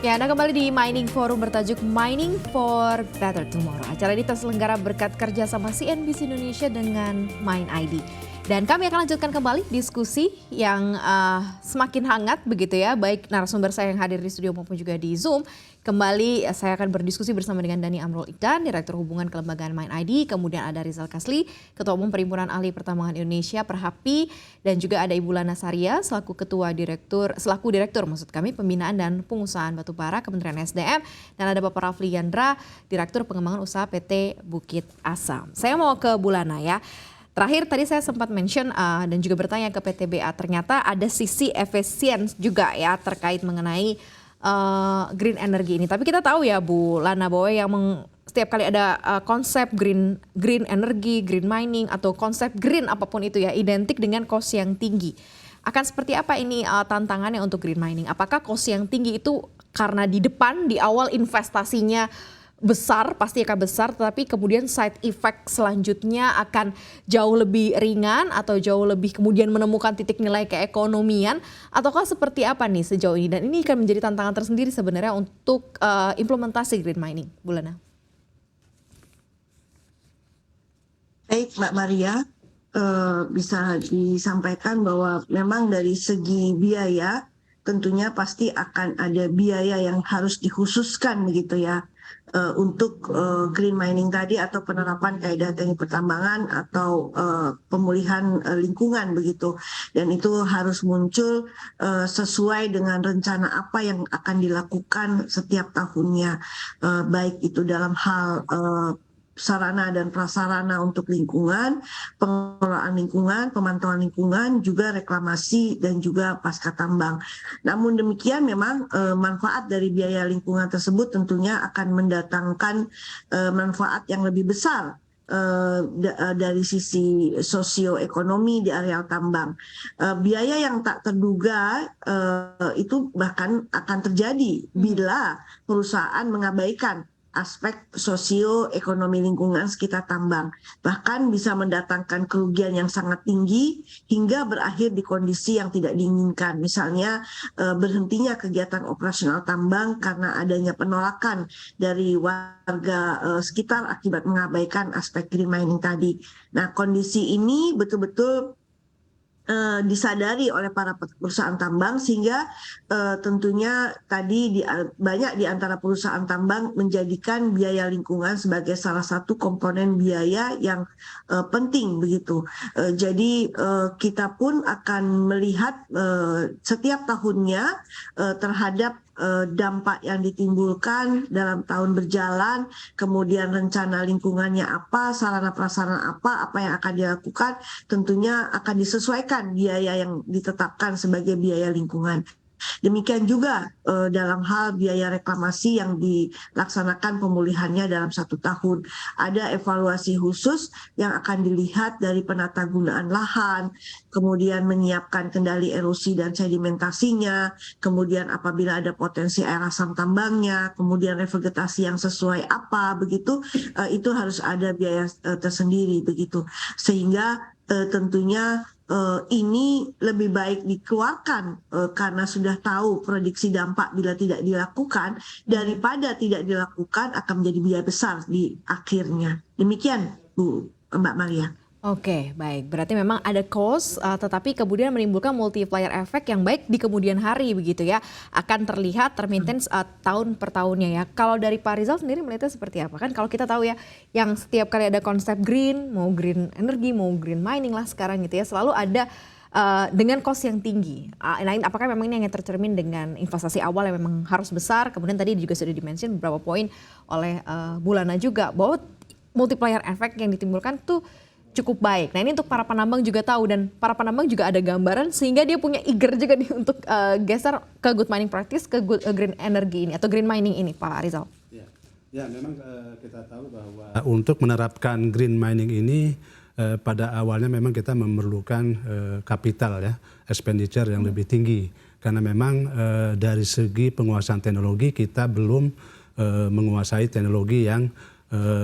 Ya, Anda kembali di Mining Forum bertajuk Mining for Better Tomorrow. Acara ini terselenggara berkat kerjasama CNBC Indonesia dengan MindID. Dan kami akan lanjutkan kembali diskusi yang semakin hangat begitu ya, baik narasumber saya yang hadir di studio maupun juga di Zoom. Kembali saya akan berdiskusi bersama dengan Dhani Amrul Ikhdan, Direktur Hubungan Kelembagaan MindID, kemudian ada Rizal Kasli, Ketua Umum Perhimpunan Ahli Pertambangan Indonesia Perhapi, dan juga ada Ibu Lana Saria selaku Direktur Pembinaan dan Pengusahaan Batubara Kementerian SDM, dan ada Bapak Rafli Yandra, Direktur Pengembangan Usaha PT Bukit Asam. Saya mau ke Bu Lana ya. Terakhir tadi saya sempat mention dan juga bertanya ke PTBA, ternyata ada sisi efisien juga ya terkait mengenai green energy ini. Tapi kita tahu ya Bu Lana bahwa setiap kali ada konsep green energy, green mining atau konsep green apapun itu ya identik dengan cost yang tinggi. Akan seperti apa ini tantangannya untuk green mining? Apakah cost yang tinggi itu karena di awal investasinya besar, pasti akan besar, tetapi kemudian side effect selanjutnya akan jauh lebih ringan atau jauh lebih kemudian menemukan titik nilai keekonomian, ataukah seperti apa nih sejauh ini? Dan ini akan menjadi tantangan tersendiri sebenarnya untuk implementasi green mining, Bu Lana. Baik Mbak Maria, bisa disampaikan bahwa memang dari segi biaya tentunya pasti akan ada biaya yang harus dikhususkan begitu ya. Untuk green mining tadi atau penerapan kaidah teknik pertambangan atau pemulihan lingkungan begitu, dan itu harus muncul sesuai dengan rencana apa yang akan dilakukan setiap tahunnya, baik itu dalam hal sarana dan prasarana untuk lingkungan, pengelolaan lingkungan, pemantauan lingkungan, juga reklamasi dan juga pasca tambang. Namun demikian memang manfaat dari biaya lingkungan tersebut tentunya akan mendatangkan manfaat yang lebih besar dari sisi sosioekonomi di areal tambang. Biaya yang tak terduga itu bahkan akan terjadi bila perusahaan mengabaikan aspek sosioekonomi lingkungan sekitar tambang, bahkan bisa mendatangkan kerugian yang sangat tinggi hingga berakhir di kondisi yang tidak diinginkan. Misalnya berhentinya kegiatan operasional tambang karena adanya penolakan dari warga sekitar akibat mengabaikan aspek green mining tadi. Nah, kondisi ini betul-betul disadari oleh para perusahaan tambang, sehingga tentunya tadi banyak di antara perusahaan tambang menjadikan biaya lingkungan sebagai salah satu komponen biaya yang penting begitu. Jadi kita pun akan melihat setiap tahunnya terhadap dampak yang ditimbulkan dalam tahun berjalan, kemudian rencana lingkungannya apa, sarana prasarana apa yang akan dilakukan, tentunya akan disesuaikan biaya yang ditetapkan sebagai biaya lingkungan. Demikian juga dalam hal biaya reklamasi yang dilaksanakan pemulihannya dalam 1 tahun. Ada evaluasi khusus yang akan dilihat dari penata gunaan lahan, kemudian menyiapkan kendali erosi dan sedimentasinya, kemudian apabila ada potensi air asam tambangnya, kemudian revegetasi yang sesuai apa, begitu, itu harus ada biaya tersendiri begitu. Sehingga tentunya ini lebih baik dikeluarkan karena sudah tahu prediksi dampak bila tidak dilakukan, daripada tidak dilakukan akan menjadi biaya besar di akhirnya. Demikian Mbak Maria. Oke, baik. Berarti memang ada cost, tetapi kemudian menimbulkan multiplier effect yang baik di kemudian hari begitu ya. Akan terlihat termaintain tahun per tahunnya ya. Kalau dari Pak Rizal sendiri melihatnya seperti apa? Kan kalau kita tahu ya, yang setiap kali ada konsep green, mau green energy, mau green mining lah sekarang gitu ya, selalu ada dengan cost yang tinggi. Nah, apakah memang ini yang tercermin dengan investasi awal yang memang harus besar? Kemudian tadi juga sudah dimention beberapa poin oleh Bu Lana juga, bahwa multiplier effect yang ditimbulkan tuh cukup baik. Nah, ini untuk para penambang juga tahu, dan para penambang juga ada gambaran sehingga dia punya eager juga nih untuk geser ke good mining practice, ke green energy ini atau green mining ini, Pak Rizal. Ya, memang kita tahu bahwa untuk menerapkan green mining ini pada awalnya memang kita memerlukan kapital ya, expenditure yang lebih tinggi, karena memang dari segi penguasaan teknologi kita belum menguasai teknologi yang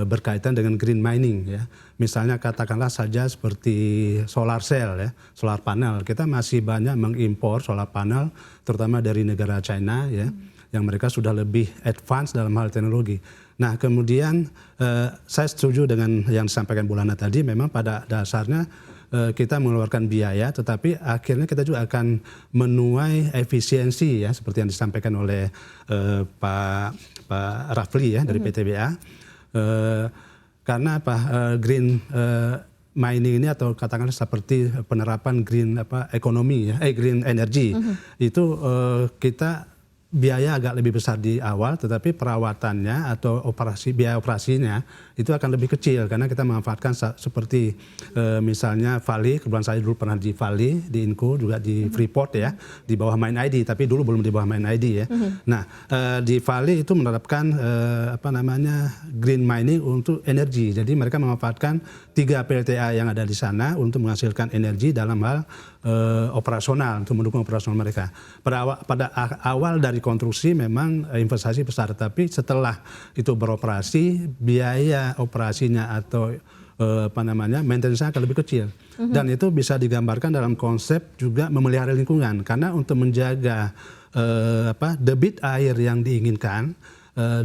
berkaitan dengan green mining ya. Misalnya katakanlah saja seperti solar cell ya, solar panel. Kita masih banyak mengimpor solar panel terutama dari negara China ya. yang mereka sudah lebih advance dalam hal teknologi. Nah, kemudian saya setuju dengan yang disampaikan Bu Lana tadi, memang pada dasarnya kita mengeluarkan biaya, tetapi akhirnya kita juga akan menuai efisiensi ya, seperti yang disampaikan oleh Pak Rafli ya dari PTBA. Karena apa? Green mining ini atau katakanlah seperti penerapan green ekonomi ya, green energy itu kita biaya agak lebih besar di awal, tetapi perawatannya atau biaya operasinya itu akan lebih kecil karena kita memanfaatkan seperti misalnya Vali, kebetulan saya dulu pernah di Vali, di Inco, juga di Freeport ya, di bawah MindID, tapi dulu belum di bawah MindID ya. Nah, di Vali itu menerapkan green mining untuk energi. Jadi mereka memanfaatkan 3 PLTA yang ada di sana untuk menghasilkan energi dalam hal operasional, untuk mendukung operasional mereka. Pada awal dari konstruksi memang investasi besar, tapi setelah itu beroperasi, biaya operasinya atau maintenance-nya akan lebih kecil. Dan itu bisa digambarkan dalam konsep juga memelihara lingkungan, karena untuk menjaga debit air yang diinginkan,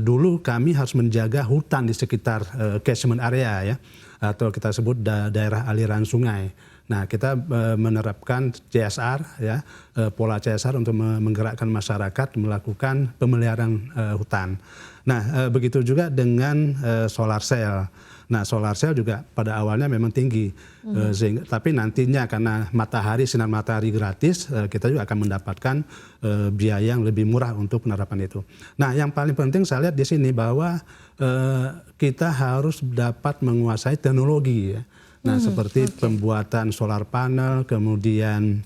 dulu kami harus menjaga hutan di sekitar catchment area ya, atau kita sebut daerah aliran sungai. Nah, kita menerapkan CSR ya, pola CSR untuk menggerakkan masyarakat melakukan pemeliharaan hutan. Nah, begitu juga dengan solar cell. Nah, solar cell juga pada awalnya memang tinggi, tapi nantinya karena sinar matahari gratis, kita juga akan mendapatkan biaya yang lebih murah untuk penerapan itu. Nah, yang paling penting saya lihat di sini bahwa kita harus dapat menguasai teknologi ya. Nah, seperti pembuatan solar panel, kemudian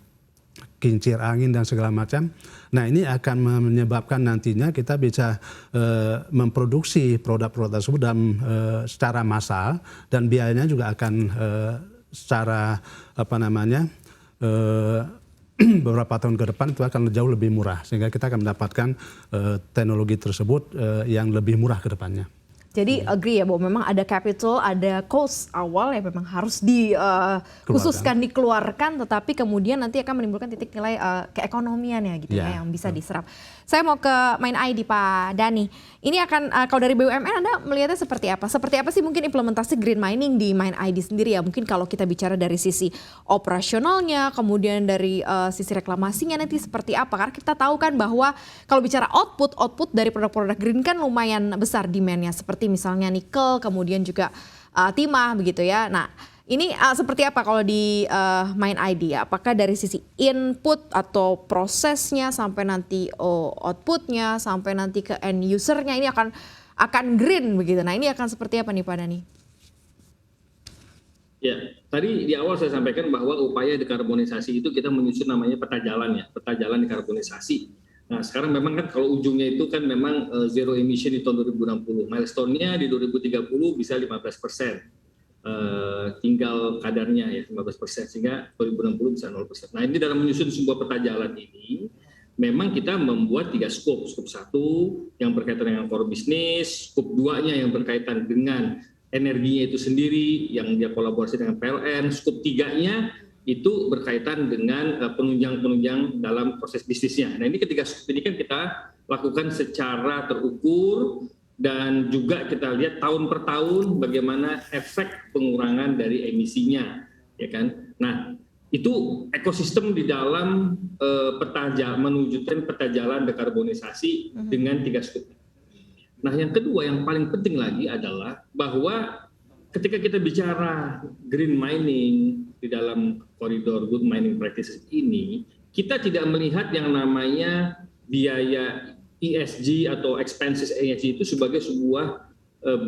kincir angin dan segala macam. Nah, ini akan menyebabkan nantinya kita bisa memproduksi produk-produk tersebut secara massal, dan biayanya juga akan secara beberapa tahun ke depan itu akan jauh lebih murah, sehingga kita akan mendapatkan teknologi tersebut yang lebih murah ke depannya. Jadi agree ya bahwa memang ada capital, ada cost awal yang memang harus dikeluarkan, tetapi kemudian nanti akan menimbulkan titik nilai keekonomian ya gitu ya yang bisa diserap. Saya mau ke MindID Pak Dhani. Ini akan kalau dari BUMN Anda melihatnya seperti apa? Seperti apa sih mungkin implementasi green mining di MindID sendiri ya? Mungkin kalau kita bicara dari sisi operasionalnya, kemudian dari sisi reklamasinya nanti seperti apa? Karena kita tahu kan bahwa kalau bicara output dari produk-produk green kan lumayan besar demand-nya, seperti misalnya nikel, kemudian juga timah begitu ya. Nah, ini seperti apa kalau di MindID ya? Apakah dari sisi input atau prosesnya sampai nanti outputnya sampai nanti ke end usernya ini akan green begitu. Nah, ini akan seperti apa nih Pak Dhani? Ya, tadi di awal saya sampaikan bahwa upaya dekarbonisasi itu kita menyusun namanya peta jalan ya, peta jalan dekarbonisasi. Nah, sekarang memang kan kalau ujungnya itu kan memang zero emission di tahun 2060. Milestone-nya di 2030 bisa 15%. Tinggal kadarnya ya 15%, sehingga 2060 bisa 0%. Nah, ini dalam menyusun sebuah peta jalan ini, memang kita membuat 3 skop. Skop 1 yang berkaitan dengan core business, skop 2-nya yang berkaitan dengan energinya itu sendiri, yang dia kolaborasi dengan PLN, skop 3-nya itu berkaitan dengan penunjang-penunjang dalam proses bisnisnya. Nah, ini ketiga skop ini kan kita lakukan secara terukur, dan juga kita lihat tahun per tahun bagaimana efek pengurangan dari emisinya, ya kan? Nah, itu ekosistem di dalam menunjukkan peta jalan dekarbonisasi dengan 3 skop. Nah, yang kedua yang paling penting lagi adalah bahwa ketika kita bicara green mining di dalam koridor good mining practices ini, kita tidak melihat yang namanya biaya ESG atau expenses ESG itu sebagai sebuah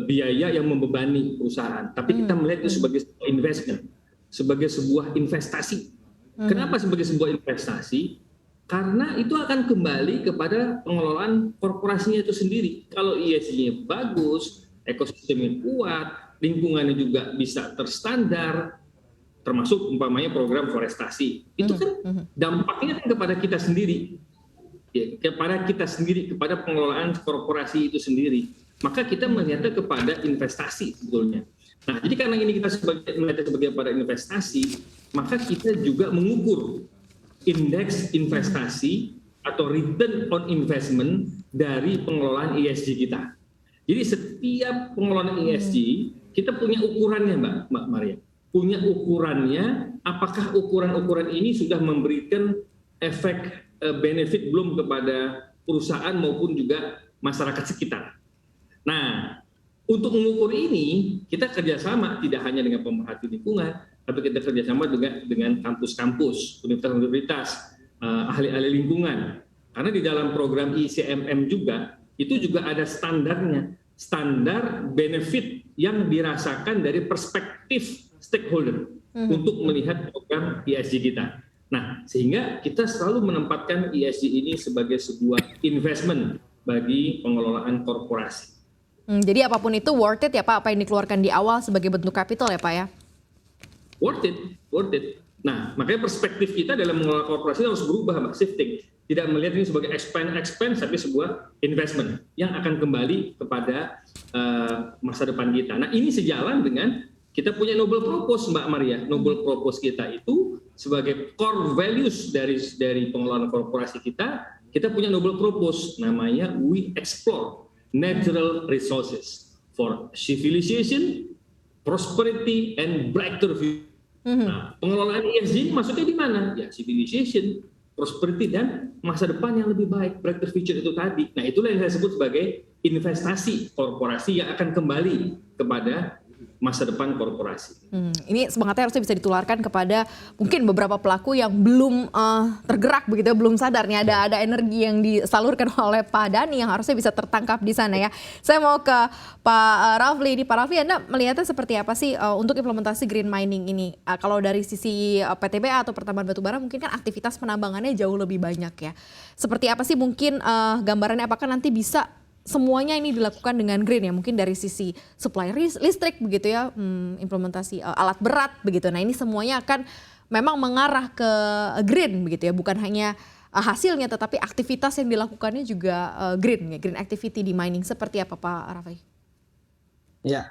biaya yang membebani perusahaan, tapi kita melihat itu sebagai sebuah investment, sebagai sebuah investasi. Kenapa sebagai sebuah investasi? Karena itu akan kembali kepada pengelolaan korporasinya itu sendiri. Kalau ESG-nya bagus, ekosistemnya kuat, lingkungannya juga bisa terstandar, termasuk umpamanya program forestasi, itu kan dampaknya kan kepada kita sendiri, ya, kepada pengelolaan korporasi itu sendiri. Maka kita melihatnya kepada investasi sebetulnya. Nah, jadi karena ini kita melihatnya sebagai pada investasi, maka kita juga mengukur indeks investasi atau return on investment dari pengelolaan ESG kita. Jadi setiap pengelolaan ESG kita punya ukurannya, Mbak Maria. Punya ukurannya, apakah ukuran-ukuran ini sudah memberikan efek benefit belum kepada perusahaan maupun juga masyarakat sekitar. Nah, untuk mengukur ini kita kerjasama tidak hanya dengan pemerhati lingkungan, tapi kita kerjasama juga dengan kampus-kampus, universitas-universitas, ahli-ahli lingkungan. Karena di dalam program ICMM juga itu juga ada standarnya, standar benefit yang dirasakan dari perspektif stakeholder untuk melihat program ESG kita. Nah, sehingga kita selalu menempatkan ESG ini sebagai sebuah investment bagi pengelolaan korporasi. Jadi apapun itu worth it ya Pak, apa yang dikeluarkan di awal sebagai bentuk capital ya Pak ya? Worth it. Nah, makanya perspektif kita dalam mengelola korporasi harus berubah, Mbak, shifting. Tidak melihat ini sebagai expense, tapi sebuah investment yang akan kembali kepada masa depan kita. Nah, ini sejalan dengan kita punya noble purpose, Mbak Maria. Noble purpose kita itu sebagai core values dari pengelolaan korporasi kita punya noble purpose, namanya we explore natural resources for civilization, prosperity, and brighter future. Nah, pengelolaan ESG ini maksudnya di mana? Ya, civilization, prosperity, dan masa depan yang lebih baik, brighter future itu tadi. Nah, itulah yang saya sebut sebagai investasi korporasi yang akan kembali kepada masa depan korporasi. Ini semangatnya harusnya bisa ditularkan kepada mungkin beberapa pelaku yang belum tergerak begitu, belum sadar nih ada energi yang disalurkan oleh Pak Dhani yang harusnya bisa tertangkap di sana ya. Saya mau ke Pak Rafli. Pak Rafli, Anda melihatnya seperti apa sih untuk implementasi green mining ini? Kalau dari sisi PTBA atau pertambangan batubara mungkin kan aktivitas penambangannya jauh lebih banyak ya. Seperti apa sih mungkin gambarannya, apakah nanti bisa semuanya ini dilakukan dengan green ya, mungkin dari sisi supply listrik begitu ya, implementasi alat berat begitu. Nah, ini semuanya akan memang mengarah ke green begitu ya, bukan hanya hasilnya tetapi aktivitas yang dilakukannya juga green ya, green activity di mining. Seperti apa Pak Raffi? Ya,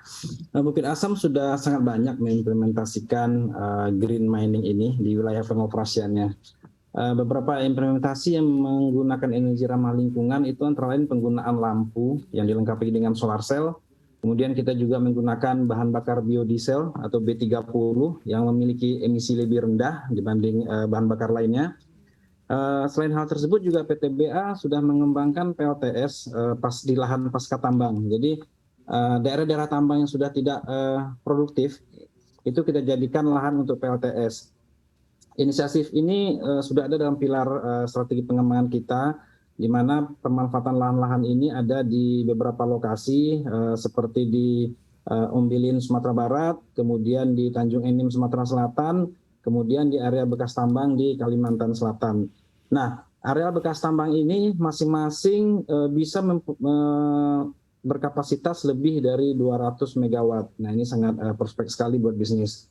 Bukit Asam sudah sangat banyak mengimplementasikan green mining ini di wilayah pengoperasiannya. Beberapa implementasi yang menggunakan energi ramah lingkungan itu antara lain penggunaan lampu yang dilengkapi dengan solar cell. Kemudian kita juga menggunakan bahan bakar biodiesel atau B30 yang memiliki emisi lebih rendah dibanding bahan bakar lainnya. Selain hal tersebut juga PTBA sudah mengembangkan PLTS di lahan pasca tambang. Jadi daerah-daerah tambang yang sudah tidak produktif itu kita jadikan lahan untuk PLTS. Inisiatif ini sudah ada dalam pilar strategi pengembangan kita, di mana pemanfaatan lahan-lahan ini ada di beberapa lokasi seperti di Umbilin, Sumatera Barat, kemudian di Tanjung Enim, Sumatera Selatan, kemudian di area bekas tambang di Kalimantan Selatan. Nah, area bekas tambang ini masing-masing bisa berkapasitas lebih dari 200 megawatt. Nah, ini sangat prospek sekali buat bisnis.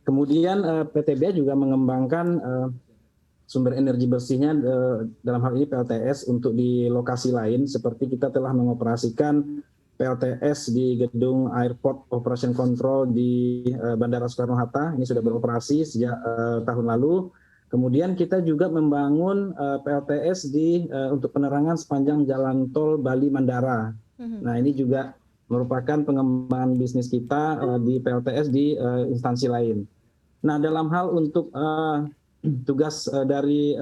Kemudian PTBA juga mengembangkan sumber energi bersihnya dalam hal ini PLTS untuk di lokasi lain, seperti kita telah mengoperasikan PLTS di gedung Airport Operation Control di Bandara Soekarno-Hatta. Ini sudah beroperasi sejak tahun lalu. Kemudian kita juga membangun PLTS untuk penerangan sepanjang jalan tol Bali-Mandara. Nah, ini juga merupakan pengembangan bisnis kita di PLTS di instansi lain. Nah, dalam hal untuk tugas dari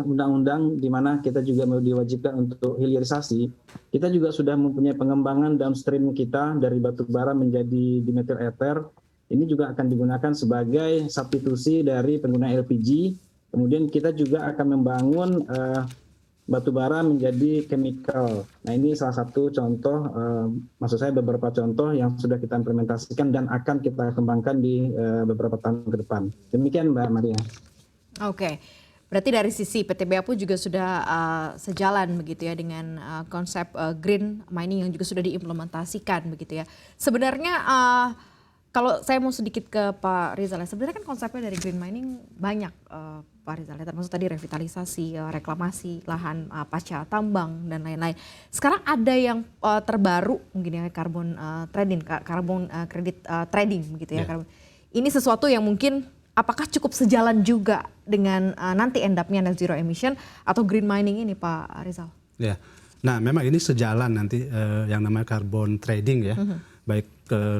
undang-undang di mana kita juga diwajibkan untuk hilirisasi, kita juga sudah mempunyai pengembangan downstream kita dari batu bara menjadi dimethyl ether. Ini juga akan digunakan sebagai substitusi dari pengguna LPG. Kemudian kita juga akan membangun batu bara menjadi chemical. Nah, ini salah satu contoh, maksud saya beberapa contoh yang sudah kita implementasikan dan akan kita kembangkan di beberapa tahun ke depan. Demikian Mbak Maria. Oke, berarti dari sisi PTBA pun juga sudah sejalan begitu ya dengan konsep green mining yang juga sudah diimplementasikan begitu ya. Sebenarnya kalau saya mau sedikit ke Pak Rizal, sebenarnya kan konsepnya dari green mining banyak Pak Rizal, termasuk tadi revitalisasi, reklamasi lahan pasca tambang dan lain-lain. Sekarang ada yang terbaru mungkin ya carbon trading, carbon credit trading begitu ya. Yeah. Ini sesuatu yang mungkin apakah cukup sejalan juga dengan nanti end up-nya net zero emission atau green mining ini Pak Rizal? Ya, nah memang ini sejalan nanti yang namanya carbon trading ya, baik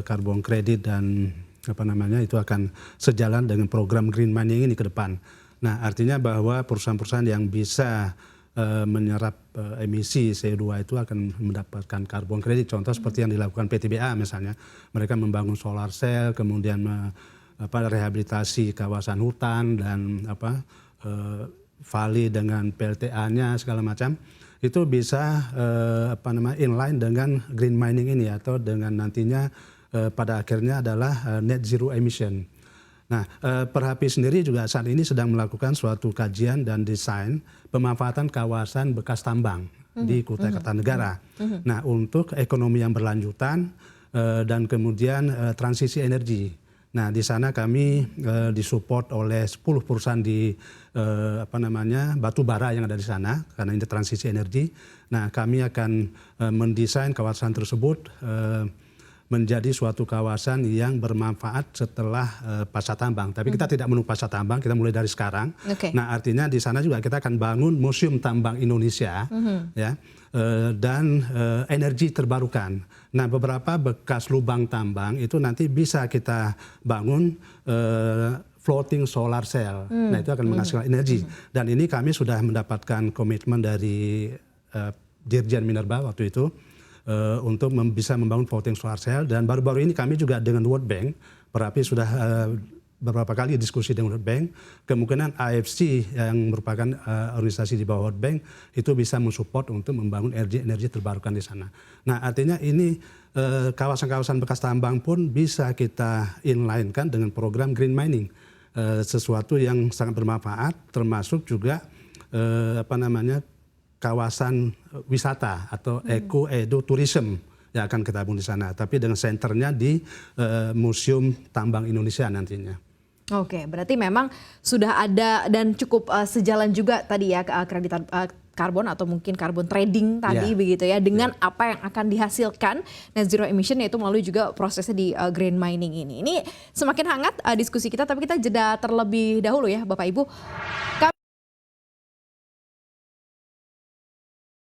carbon credit dan apa namanya itu akan sejalan dengan program green mining ini ke depan. Nah artinya bahwa perusahaan-perusahaan yang bisa menyerap emisi CO2 itu akan mendapatkan carbon credit. Contoh seperti yang dilakukan PTBA misalnya, mereka membangun solar cell, kemudian rehabilitasi kawasan hutan dan valley dengan PLTA-nya segala macam, itu bisa inline dengan green mining ini atau dengan nantinya pada akhirnya adalah net zero emission. Nah, Perhapi sendiri juga saat ini sedang melakukan suatu kajian dan desain pemanfaatan kawasan bekas tambang di Kutai Kartanegara. Nah, untuk ekonomi yang berlanjutan dan kemudian transisi energi. Nah, di sana kami disupport oleh 10 perusahaan di batu bara yang ada di sana karena ini transisi energi. Nah, kami akan mendesain kawasan tersebut menjadi suatu kawasan yang bermanfaat setelah pasca tambang. Tapi kita tidak menunggu pasca tambang, kita mulai dari sekarang. Okay. Nah, artinya di sana juga kita akan bangun Museum Tambang Indonesia, ya, dan energi terbarukan. Nah, beberapa bekas lubang tambang itu nanti bisa kita bangun floating solar cell. Nah, itu akan menghasilkan energi. Dan ini kami sudah mendapatkan komitmen dari Dirjen Minerba waktu itu, untuk bisa membangun floating solar cell. Dan baru-baru ini kami juga dengan World Bank, Perhapi sudah beberapa kali diskusi dengan World Bank, kemungkinan AFC yang merupakan organisasi di bawah World Bank itu bisa mensupport untuk membangun energi terbarukan di sana. Nah, artinya ini kawasan-kawasan bekas tambang pun bisa kita inline-kan dengan program green mining, sesuatu yang sangat bermanfaat, termasuk juga kawasan wisata atau eco tourism yang akan kita bangun di sana, tapi dengan senternya di Museum Tambang Indonesia nantinya. Oke, berarti memang sudah ada dan cukup sejalan juga tadi ya kreditan karbon atau mungkin carbon trading tadi begitu ya dengan apa yang akan dihasilkan net zero emission, yaitu melalui juga prosesnya di green mining ini. Ini semakin hangat diskusi kita, tapi kita jeda terlebih dahulu ya Bapak Ibu.